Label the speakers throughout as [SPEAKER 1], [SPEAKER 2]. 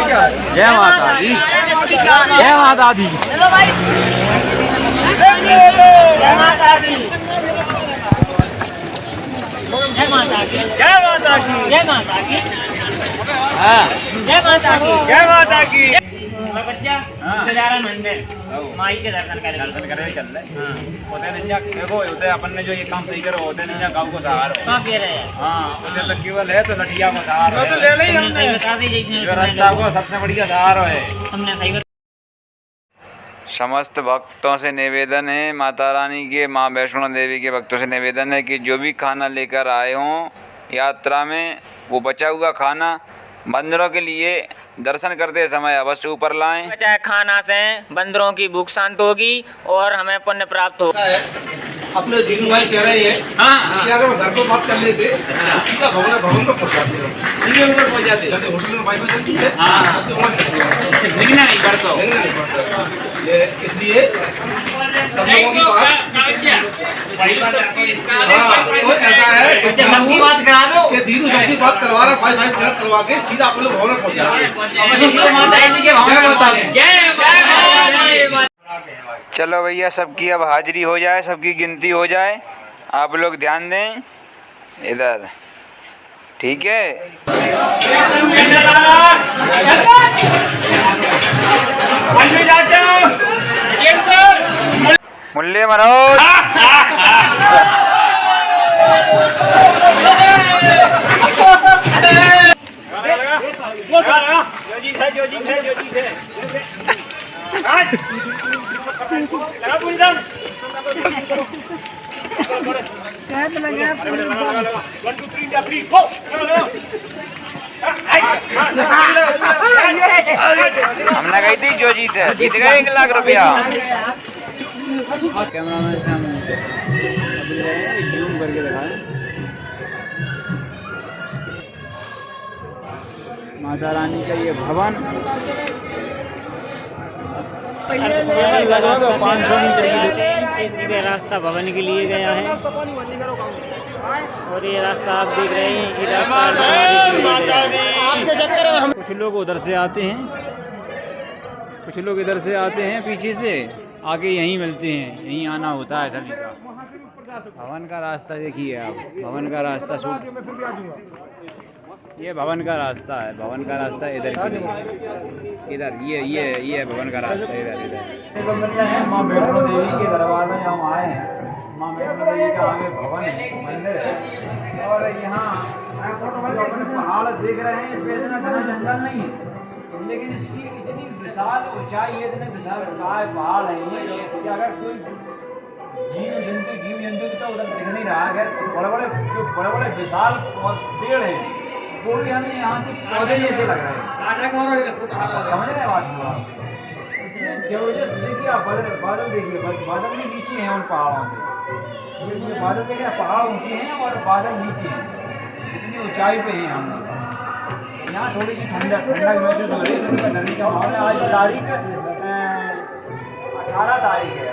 [SPEAKER 1] जय माता दी, जय माता दी,
[SPEAKER 2] चलो भाई, जय माता दी, जय माता की,
[SPEAKER 1] जय माता की,
[SPEAKER 2] जय माता की,
[SPEAKER 1] हाँ
[SPEAKER 2] जय माता की,
[SPEAKER 1] जय माता की।
[SPEAKER 2] बच्चा गुजारा मंदिर माई के दर्शन करे
[SPEAKER 1] चल रहे होते निंजा देखो होते अपन ने जो ये काम सही करो होते निंजा गाँव को सहारा
[SPEAKER 2] कहाँ कह रहे हैं?
[SPEAKER 1] हाँ उधर तक केवल है तो लठिया को सहारा
[SPEAKER 2] तो ले ले हमने बता दी
[SPEAKER 1] जो रास्ता को सबसे बढ़िया सहारा है।
[SPEAKER 2] हमने सही बता।
[SPEAKER 3] समस्त भक्तों से निवेदन है, माता रानी के, माँ वैष्णो देवी के भक्तों से निवेदन है कि जो भी खाना लेकर आए हों यात्रा में वो बचा हुआ खाना बंदरों के लिए दर्शन करते समय अवश्य ऊपर लाएं।
[SPEAKER 2] बचा खाना से बंदरों की भूख शांत होगी और हमें पुण्य प्राप्त होगा।
[SPEAKER 4] अपने दीनू भाई कह रहे हैं कि अगर घर पे बात कर लेते सीधा भवन पे पहुंच जाते हो,
[SPEAKER 1] सीधे ऊपर पहुँच जाते
[SPEAKER 4] जैसे होटल में वाईफाई चलती है
[SPEAKER 1] दिखना नहीं पड़ता
[SPEAKER 4] ये इसलिए सब लोगों की तो ऐसा है
[SPEAKER 2] सबकी बात करा दो
[SPEAKER 4] कि दीनू सबकी बात करवा रहा भाई भाई करवा के सीधा अपने लोग भवन में पहुंच जाते।
[SPEAKER 3] चलो भैया सबकी अब हाजिरी हो जाए, सबकी गिनती हो जाए, आप लोग ध्यान दें इधर, ठीक है। मुल्ले मनोज हमने कही थी जो जीत गए 1 लाख रुपया। कैमरामैन से हम जूम करके दिखाएं। माता रानी का ये भवन लगभग 500 मीटर की
[SPEAKER 2] सीधे रास्ता भवन के लिए गया है और ये रास्ता आप देख रहे हैं कि रास्ता
[SPEAKER 3] कुछ लोग उधर से आते हैं, कुछ लोग इधर से आते हैं, पीछे से आके यहीं मिलते हैं, यहीं आना होता है सभी का। भवन का रास्ता देखिए आप, भवन का रास्ता शूट, ये भवन का रास्ता है, भवन का रास्ता इधर के लिए, इधर ये भवन का रास्ता इधर है। माँ वैष्णो देवी के दरबार में हम आए हैं, माँ वैष्णो देवी का आगे भवन है, मंदिर है और यहाँ पहाड़ देख रहे हैं, इसमें इतना घना जंगल नहीं है लेकिन इसकी इतनी विशाल ऊंचाई है, इतने विशाल पहाड़ है ये कि अगर कोई जीव जंतु तो उधर दिख नहीं रहा है। बड़े बड़े विशाल पेड़ हैं वो भी हमें यहाँ से पौधे जैसे लग रहे हैं, समझ रहे हैं बात को आप? जबरदस्त देखिए आप, बादल देखिए, बादल भी नीचे हैं उन पहाड़ों से, बादल देखिए पहाड़ ऊंचे हैं और बादल नीचे हैं, इतनी ऊंचाई पे हैं हम। यहाँ थोड़ी सी ठंडक महसूस हो रही है, ठंडी का माहौल है। आज तारीख 18 तारीख है,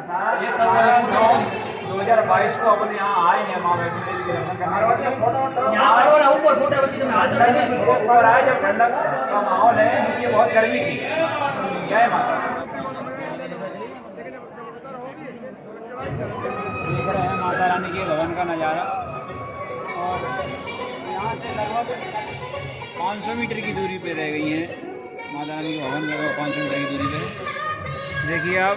[SPEAKER 3] 18/9/2022 को अपने यहाँ आए हैं माँ वैष्णो देवी के दर्शन करने। जब ठंडक का माहौल है, नीचे बहुत गर्मी थी। जय माता। देख रहे हैं माता रानी के भवन का नज़ारा और यहाँ से लगभग 500 मीटर की दूरी पे रह गई है माता रानी के भवन, लगभग 500 मीटर की दूरी पे। देखिए आप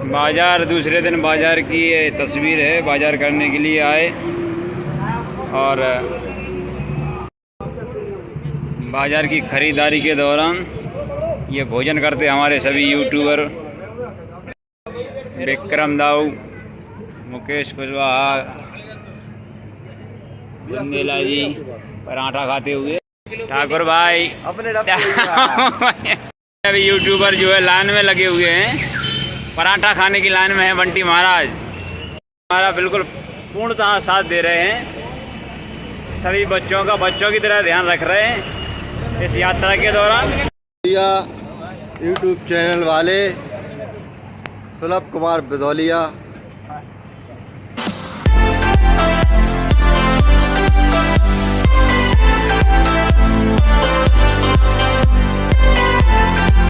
[SPEAKER 3] बाजार, दूसरे दिन बाजार की ये तस्वीर है, बाजार करने के लिए आए और बाजार की खरीदारी के दौरान ये भोजन करते हमारे सभी यूट्यूबर विक्रम दाऊ, मुकेश कुशवाहा, बुंदेला जी पराठा खाते हुए, ठाकुर भाई अपने अभी यूट्यूबर जो है लाइन में लगे हुए हैं, पराठा खाने की लाइन में है। बंटी महाराज हमारा बिल्कुल पूर्णतः साथ दे रहे हैं, सभी बच्चों की तरह ध्यान रख रहे हैं इस यात्रा के दौरान।
[SPEAKER 5] यूट्यूब चैनल वाले सुलभ कुमार बिदौलिया